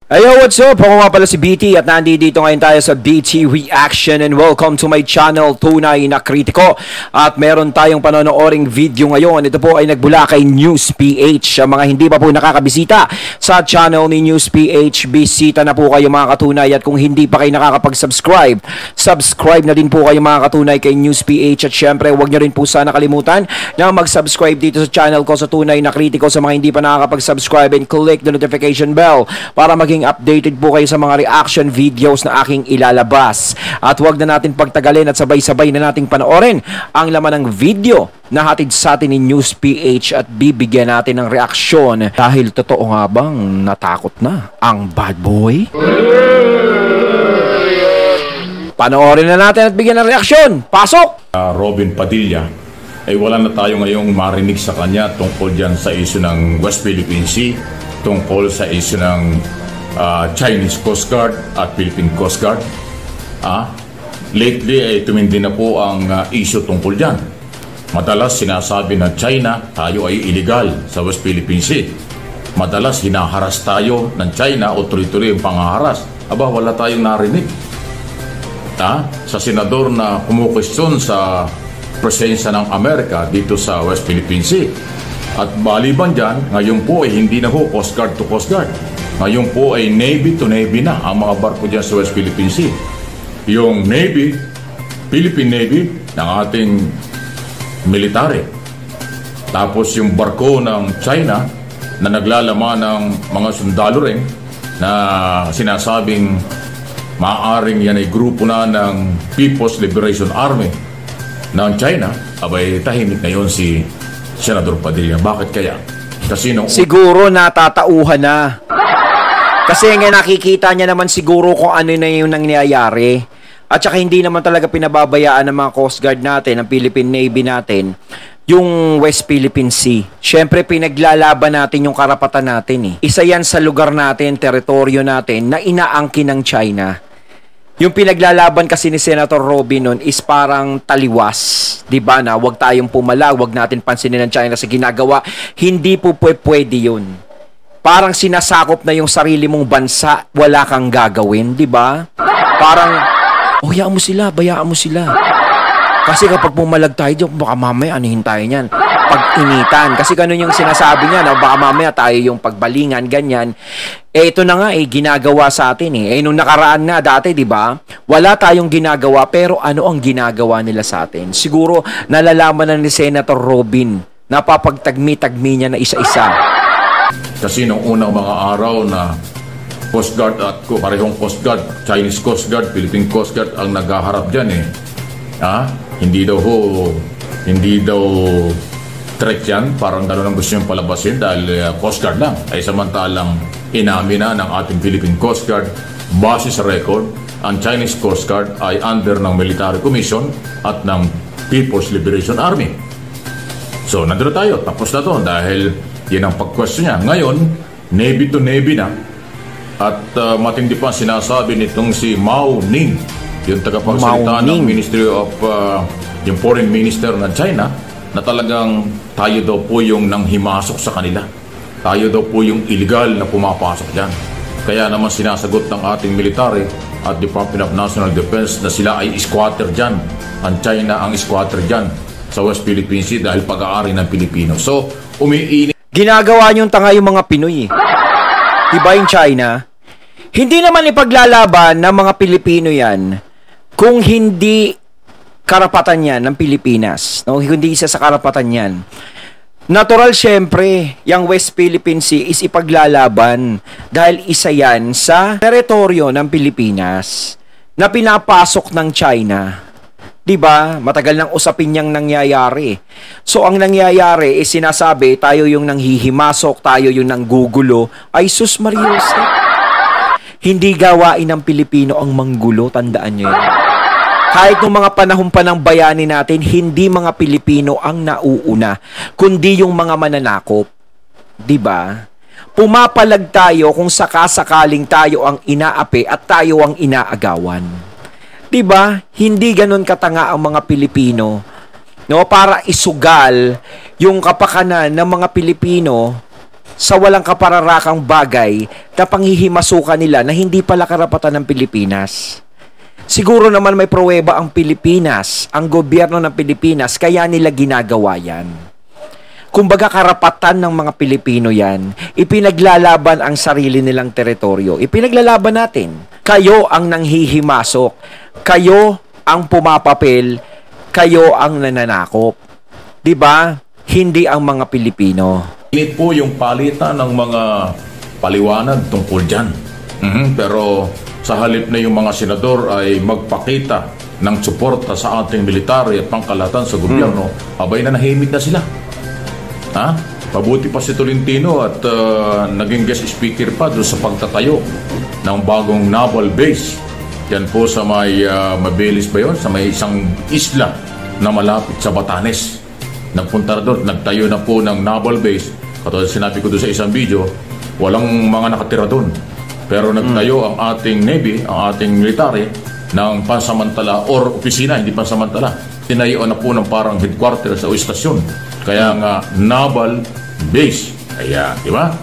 Ayo, what's up? Ako nga pala si BT at nandito ngayon tayo sa BT Reaction and welcome to my channel, Tunay na Kritiko. At meron tayong panonooring video ngayon. Ito po ay nagbula kay News PH. Sa mga hindi pa po nakakabisita sa channel ni News PH, bisita na po kayo mga katunay. At kung hindi pa kayo nakakapag-subscribe, subscribe na din po kayo mga katunay kay News PH. At syempre, huwag nyo rin po sana kalimutan na mag-subscribe dito sa channel ko sa Tunay na Kritiko sa mga hindi pa nakakapag-subscribe and click the notification bell para maging updated po kayo sa mga reaction videos na aking ilalabas. At huwag na natin pagtagalin at sabay-sabay na nating panoorin ang laman ng video na hatid sa atin ni News PH at bibigyan natin ng reaksyon dahil totoo nga bang natakot na ang bad boy? Panoorin na natin at bigyan ng reaksyon. Pasok! Robin Padilla ay wala na tayo ngayong marinig sa kanya tungkol dyan sa issue ng West Philippine Sea, tungkol sa issue ng Chinese Coast Guard at Philippine Coast Guard. Lately ay tumindi na po ang issue tungkol dyan. Madalas sinasabi na China, tayo ay illegal sa West Philippine Sea. Madalas hinaharas tayo ng China o tuloy-tuloy ang pangaharas. Aba, wala tayong narinig. Sa senador na kumukwestiyon sa presensya ng Amerika dito sa West Philippine Sea. At maliban dyan, ngayon po ay hindi na po Coast Guard to Coast Guard. Ngayon po ay Navy to Navy na ang mga barko dyan sa West Philippine Sea. Yung Navy, Philippine Navy, ng ating military. Tapos yung barko ng China na naglalaman ng mga sundalo rin na sinasabing maaaring yan ay grupo na ng People's Liberation Army ng China. Abay, tahimik ngayon si Senador Padilla. Bakit kaya? Kasi siguro natatauhan na. Kasi nga nakikita niya naman siguro kung ano na yung nangyayari. At saka hindi naman talaga pinababayaan ng mga Coast Guard natin, ng Philippine Navy natin, yung West Philippine Sea. Siyempre, pinaglalaban natin yung karapatan natin. Isa yan sa lugar natin, teritoryo natin, na inaangkin ng China. Yung pinaglalaban kasi ni Senator Robin nun is parang taliwas. Diba na, wag tayong pumala, wag natin pansinin ng China sa ginagawa. Hindi po pwede yun. Parang sinasakop na yung sarili mong bansa, wala kang gagawin, di ba? Parang, hayaan mo sila, bayaan mo sila. Kasi kapag pumalag tayo dyan, baka mamaya anihin tayo niyan. Pag-initan. Kasi ganun yung sinasabi niya, no? Baka mamaya tayo yung pagbalingan, ganyan. Ito na nga, ginagawa sa atin. Nung nakaraan na dati, di ba? Wala tayong ginagawa, pero ano ang ginagawa nila sa atin? Siguro, nalalaman na ni Senator Robin, napapagtagmi-tagmi niya na isa-isa. Kasi noong unang mga araw na Coast Guard at parehong Coast Guard, Chinese Coast Guard, Philippine Coast Guard ang naghaharap dyan Hindi daw threat yan, parang gano'n ang gusto niyong palabasin dahil Coast Guard lang. Ay samantalang inamin na ng ating Philippine Coast Guard, base sa record, ang Chinese Coast Guard ay under ng Military Commission at ng People's Liberation Army. So nandito tayo, tapos na to dahil yan ang pag-question niya. Ngayon, Navy to Navy na. At matindi pa sinasabi nitong si Mao Ning, yung tagapagsalita ng Ministry of yung Foreign Minister ng China, na talagang tayo daw po yung nanghimasok sa kanila. Tayo daw po yung illegal na pumapasok dyan. Kaya naman sinasagot ng ating military at Department of National Defense na sila ay squatter dyan. Ang China ang squatter dyan sa West Philippine Sea dahil pag-aari ng Pilipino. So, umiinit. Ginagawa niyong tanga yung mga Pinoy. Diba yung China? Hindi naman ipaglalaban ng mga Pilipino yan kung hindi karapatan yan ng Pilipinas. No? Hindi isa sa karapatan yan. Natural syempre, yung West Philippine Sea is ipaglalaban dahil isa yan sa teritoryo ng Pilipinas na pinapasok ng China. Diba? Matagal nang usapin niyang nangyayari. So, ang nangyayari is sinasabi, tayo yung nanghihimasok, tayo yung nanggugulo. Ay, sus Marius. Hindi gawain ng Pilipino ang manggulo, tandaan niyo yun. Kahit nung mga panahon pa ng bayani natin, hindi mga Pilipino ang nauuna, kundi yung mga mananakop. Diba? Pumapalag tayo kung sakasakaling tayo ang inaapi at tayo ang inaagawan. Diba? Hindi ganun katanga ang mga Pilipino, no, para isugal yung kapakanan ng mga Pilipino sa walang kapararakang bagay na panghihimasukan nila na hindi pala karapatan ng Pilipinas. Siguro naman may pruweba ang Pilipinas, ang gobyerno ng Pilipinas, kaya nila ginagawa yan. Kumbaga karapatan ng mga Pilipino yan, ipinaglalaban ang sarili nilang teritoryo. Ipinaglalaban natin. Kayo ang nanghihimasok. Kayo ang pumapapel. Kayo ang nananakop. Diba? Hindi ang mga Pilipino. Init po yung palitan ng mga paliwanag tungkol dyan. Pero sa halip na yung mga senador ay magpakita ng suporta sa ating military at pangkalahatan sa gobyerno, abay na nahimik na sila. Ha? Mabuti pa si Tolentino at naging guest speaker pa doon sa pagtatayo ng bagong naval base. Yan po sa may Mabilis ba yun? Sa may isang isla na malapit sa Batanes. Nagpunta na doon, nagtayo na po ng naval base. Katulad sinabi ko doon sa isang video, walang mga nakatira doon. Pero nagtayo ang ating Navy, ang ating military, ng pansamantala or opisina, hindi pansamantala. Tinayuan na po ng parang headquarters o istasyon. Kaya nga, naval base. Kaya, di ba?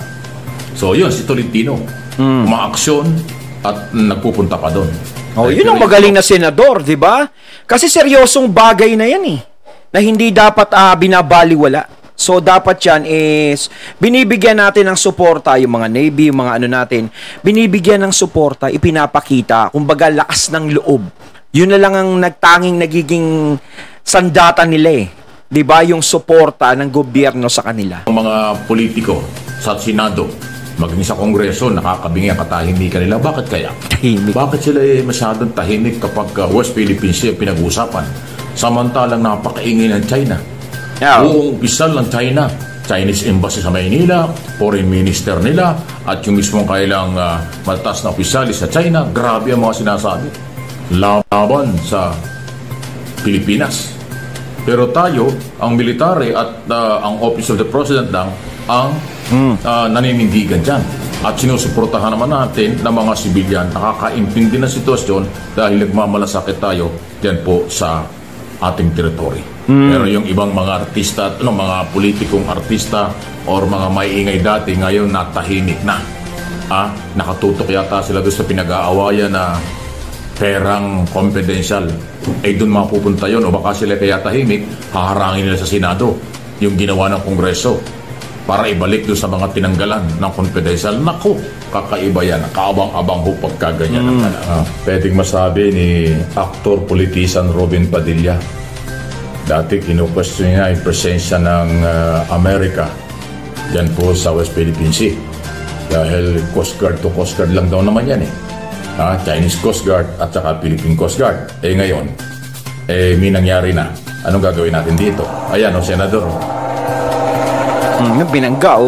So, yun, si Tolentino. Umaaksyon at nagpupunta pa doon. Oh, yun ang magaling na senador, di ba? Kasi seryosong bagay na yan eh. Na hindi dapat binabaliwala. So, dapat yan is, binibigyan natin ng suporta, yung mga Navy, yung mga ano natin, binibigyan ng suporta, ipinapakita, kumbaga lakas ng loob. Yun na lang ang nagtanging nagiging sandata nila eh. 'Di ba, yung suporta ng gobyerno sa kanila. Ang mga politiko sa Senado, maging sa Kongreso, nakakabingi ang katahimikan nila. Bakit kaya? Tahimik. Bakit sila masyadong tahimik kapag West Philippine Sea pinag-uusapan? Samantalang napakaingay ng China. Buong opisyal ng China, Chinese Embassy sa Maynila, Foreign Minister nila, at yung mismong kailang mataas na opisyalis sa China, grabe ang mga sinasabi. Laban sa Pilipinas. Pero tayo, ang military at ang Office of the President lang ang naninindigan dyan. At sinusuportahan naman natin ng mga sibilyan, nakakaintindi ng sitwasyon dahil nagmamalasakit tayo dyan po sa ating teritoryo. Pero yung ibang mga artista at mga politikong artista or mga maiingay dati ngayon natahimik na. Nakatutok yata sila doon sa pinag-aawayan na perang confidential. Doon mapupunta yun o baka sila kaya tahimik, haharangin nila sa Senado yung ginawa ng Kongreso para ibalik doon sa mga tinanggalan ng confidential. Naku, kakaiba yan. Kaabang-abang ho pagkaganyan. Pwedeng masabi ni actor, politician Robin Padilla. Dati kinukwestiyon niya yung presensya ng Amerika dyan po sa West Philippine Sea. Dahil Coast Guard to Coast Guard lang daw naman yan eh. Chinese Coast Guard at saka Philippine Coast Guard. Ngayon, may nangyari na. Anong gagawin natin dito? Ayan, Senador. Binangga,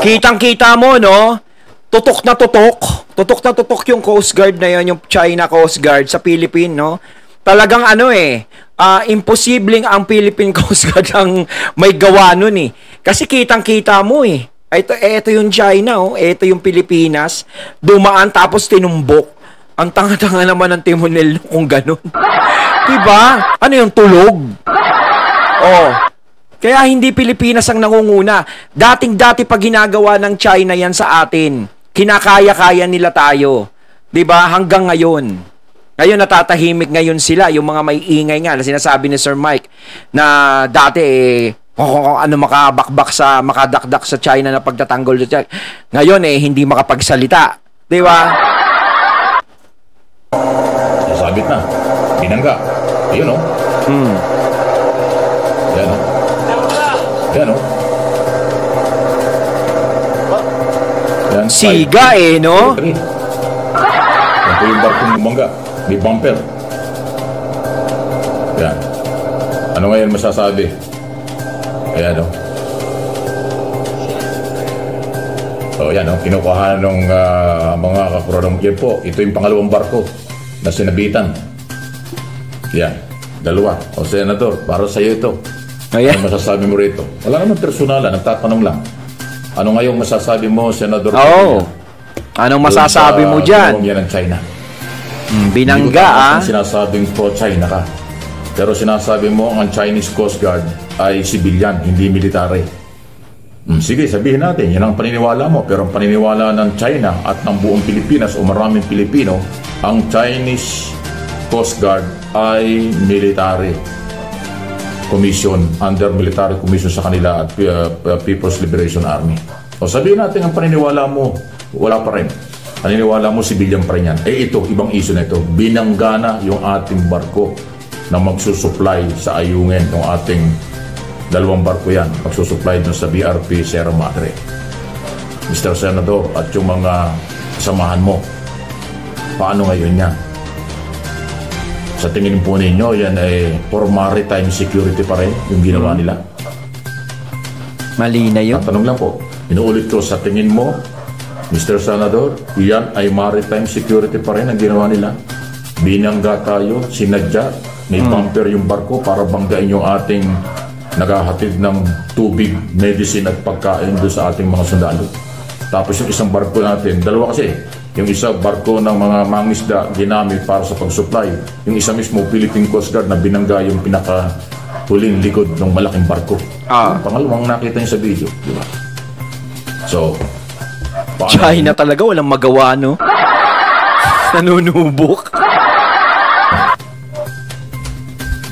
Kitang-kita mo, no? Tutok na tutok. Tutok na tutok yung Coast Guard na yun, yung China Coast Guard sa Philippine, no? Talagang imposibleng ang Philippine Coast Guard ang may gawa nun eh. Kasi kitang-kita mo eh. Ito yung China, ito yung Pilipinas. Dumaan tapos tinumbok. Ang tanga-tanga naman ng timonel kung ganun. Diba? Ano yung tulog? Kaya hindi Pilipinas ang nangunguna. Dating-dati pa ginagawa ng China yan sa atin. Kinakaya-kaya nila tayo. Diba? Hanggang ngayon. Ngayon natatahimik ngayon sila, yung mga may ingay nga na sinasabi ni Sir Mike na dati makadakdak sa China na pagtatanggol sa China. Ngayon hindi makapagsalita. Di ba? Sasabit na. Binangga. Ayun Yan Yan Yan. Siga no? Yan po yung barkong bumangga. May bumper. Yan. Ano ngayon masasabi? Ayan yan kinukuha ng mga kakurarong yan po. Ito yung pangalawang barko na sinabitan. Yan. Dalawa. Senador, para sa iyo ito. Ano masasabi mo rito? Wala naman personalan, nagtatanong lang. Ano ngayong masasabi mo, Senador? Anong masasabi mo dyan? Yan ng China. Binangga sinasabing pro-China ka. Pero sinasabi mo ang Chinese Coast Guard ay civilian, hindi military. Sige, sabihin natin, yan ang paniniwala mo. Pero ang paniniwala ng China at ng buong Pilipinas o maraming Pilipino, ang Chinese Coast Guard ay military commission, under military commission sa kanila at People's Liberation Army. O sabihin natin ang paniniwala mo, wala pa rin. Paniniwala mo, civilian pa rin yan. Ito, ibang issue na ito. Binanggana yung ating barko na magsusupply sa ayungin ng ating dalawang barko yan. Magsusupply dun sa BRP Sierra Madre. Mr. Senador at yung mga samahan mo, paano ngayon yan? Sa tingin po ninyo, yan ay for maritime security pa rin yung ginawa nila? Mali na yun. Tatanong lang po, inuulit ko, sa tingin mo, Mr. Senador, yan ay maritime security pa rin ang ginawa nila? Binangga tayo, sinadya, may bumper yung barko para banggain yung ating naghahatid ng tubig, medicine at pagkain doon sa ating mga sundalo. Tapos yung isang barko natin, dalawa kasi, yung isa barko ng mga mangisda ginamit para sa pag-supply. Yung isa mismo, Philippine Coast Guard na binangga yung pinaka-huling likod ng malaking barko. Pangalawang nakita niyo sa video, di ba? So, China talaga, walang magawa, no? Nanunubok.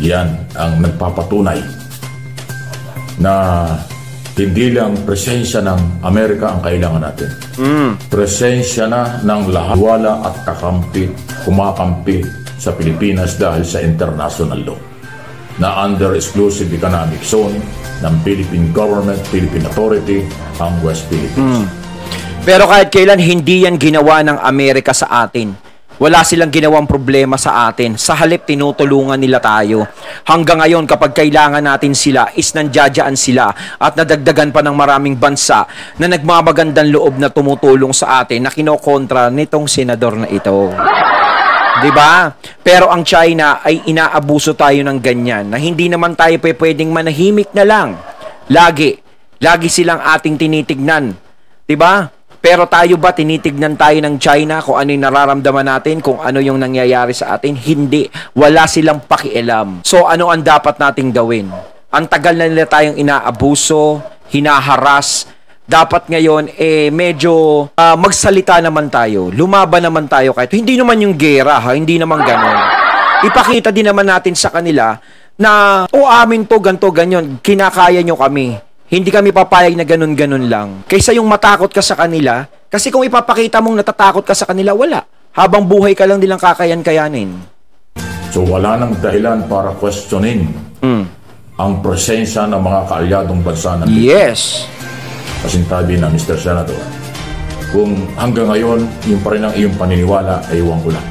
Yan ang nagpapatunay na hindi lang presensya ng Amerika ang kailangan natin. Presensya na ng lahat, wala at kumakampi sa Pilipinas dahil sa international law na under exclusive economic zone ng Philippine government, Philippine authority, ang West Philippines. Pero kahit kailan, hindi yan ginawa ng Amerika sa atin. Wala silang ginawang problema sa atin. Sa halip, tinutulungan nila tayo. Hanggang ngayon, kapag kailangan natin sila, is nandiyadyaan sila at nadagdagan pa ng maraming bansa na nagmamagandang loob na tumutulong sa atin na kinokontra nitong senador na ito. Diba? Pero ang China ay inaabuso tayo ng ganyan na hindi naman tayo pwedeng manahimik na lang. Lagi silang ating tinitignan. Diba? Pero tayo ba, tinitignan tayo ng China kung ano yung nararamdaman natin, kung ano yung nangyayari sa atin? Hindi. Wala silang pakialam. So, ano ang dapat nating gawin? Ang tagal na nila tayong inaabuso, hinaharas. Dapat ngayon, medyo magsalita naman tayo. Lumaban naman tayo kahit. Hindi naman yung gera, ha? Hindi naman ganon. Ipakita din naman natin sa kanila na, amin to, ganto, ganyan. Kinakaya nyo kami. Hindi kami papayag na ganun-ganun lang. Kaysa yung matakot ka sa kanila, kasi kung ipapakita mong natatakot ka sa kanila, wala. Habang buhay ka lang nilang kakayan-kayanin. So wala nang dahilan para questionin ang presensya ng mga kaalyadong bansa ng Yes. Kasintabi na Mr. Senator, kung hanggang ngayon, yung pa rin ang iyong paniniwala, ay iwan ko lang.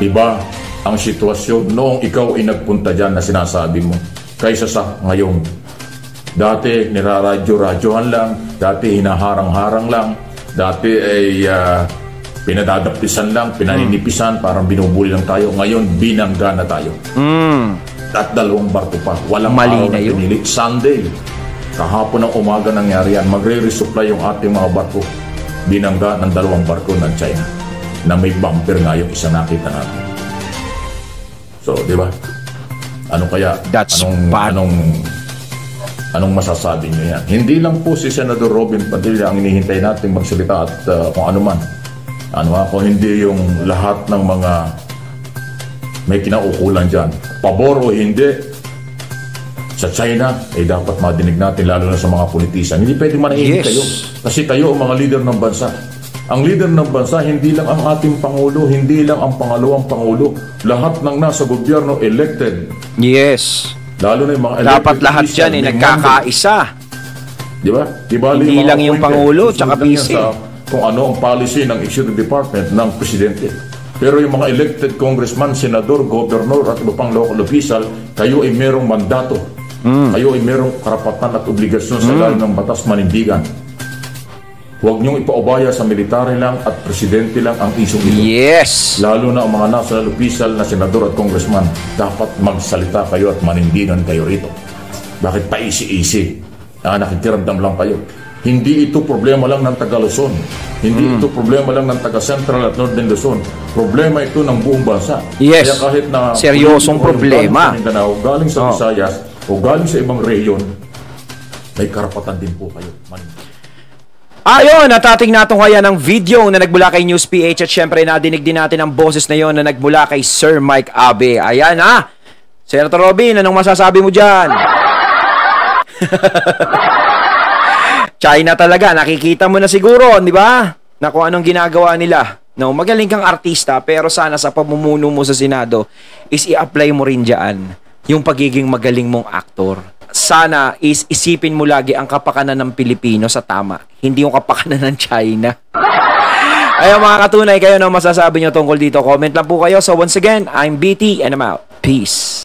Iba ang sitwasyon noong ikaw ay nagpunta dyan na sinasabi mo, kaysa sa ngayon. Dati niraradyo-radyohan lang, dati hinaharang-harang lang, dati ay pinadadaptisan lang, pinaninipisan, parang binubuli lang tayo. Ngayon, binangga na tayo. At dalawang barko pa. Walang Mali araw na pinili. Sunday, kahapon ng umaga nangyari yan, magre-resupply yung ating mga barko. Binangga ng dalawang barko ng China na may bumper nga yung isa nakita natin. So, di ba? Ano kaya? That's bad. Anong masasabi niyo yan? Hindi lang po si Senador Robin Padilla ang inihintay natin magsalita at kung ano man. Kung hindi yung lahat ng mga may kinaukulan dyan. Pabor o hindi, sa China, ay dapat madinig natin lalo na sa mga politisan. Hindi pwedeng manahimik kayo. Kasi kayo ang mga leader ng bansa. Ang leader ng bansa, hindi lang ang ating Pangulo, hindi lang ang pangalawang Pangulo. Lahat ng nasa gobyerno elected. Yes. Lalo na yung mga dapat lahat dyan nagkakaisa. Di ba? Hindi lang yung Pangulo tsaka PC. Kung ano ang policy ng Executive Department ng Presidente. Pero yung mga elected congressman, senador, governor at iba pang local official, kayo ay merong mandato. Kayo ay merong karapatan at obligasyon sa lalim ng batas manindigan. Huwag niyong ipaubaya sa military lang at presidente lang ang isong ito. Yes! Lalo na ang mga national official na senador at congressman, dapat magsalita kayo at manindigan kayo rito. Bakit paisi-isi? Nakikiramdam lang kayo. Hindi ito problema lang ng taga Luzon. Hindi ito problema lang ng taga Central at Northern Luzon. Problema ito ng buong bansa. Yes. Kaya kahit na seryosong problema. Galing sa Visayas o galing sa ibang rehiyon, may karapatan din po kayo. Ayun, natating natin kaya ng video na nagmula kay News PH at syempre nadinig din natin ang boses na yon na nagmula kay Sir Mike Abe. Ayan ha! Senator Robin, anong masasabi mo dyan? China talaga, nakikita mo na siguro, di ba? Na kung anong ginagawa nila. No, magaling kang artista pero sana sa pamumuno mo sa Senado is i-apply mo rin dyan yung pagiging magaling mong aktor. Sana is isipin mo lagi ang kapakanan ng Pilipino sa tama, hindi yung kapakanan ng China. Ayun mga katunay, kayo na masasabi nyo tungkol dito. Comment lang po kayo. So once again, I'm BT and I'm out. Peace.